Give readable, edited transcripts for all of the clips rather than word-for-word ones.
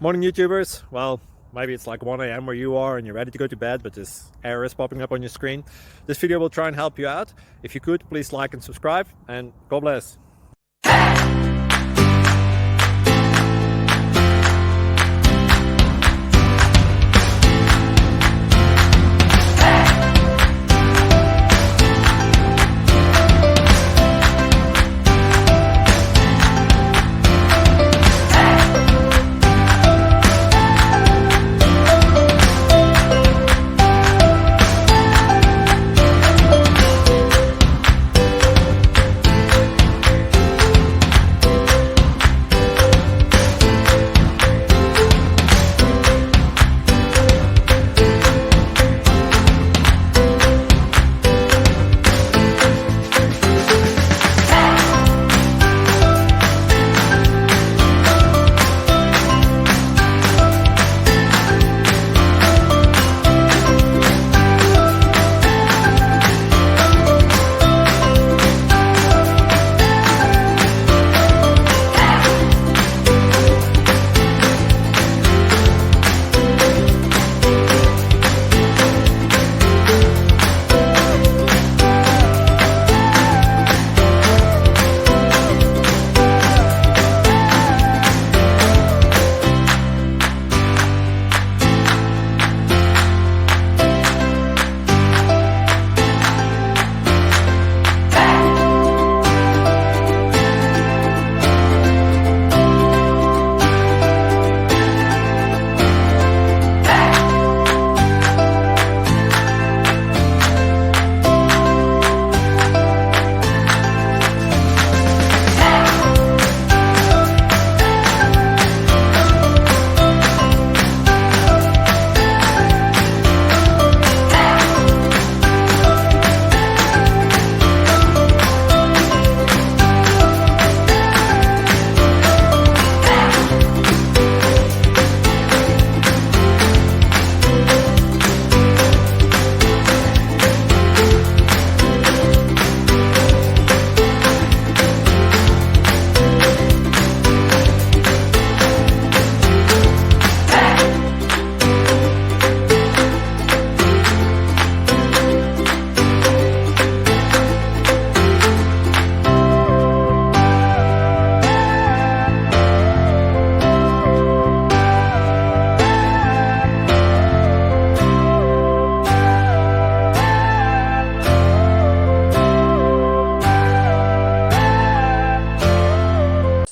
Morning YouTubers. Well, maybe it's like 1 a.m. where you are and you're ready to go to bed, but this error is popping up on your screen. This video will try and help you out. If you could, please like and subscribe, and God bless.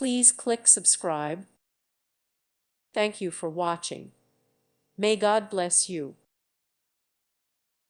Please click subscribe. Thank you for watching. May God bless you.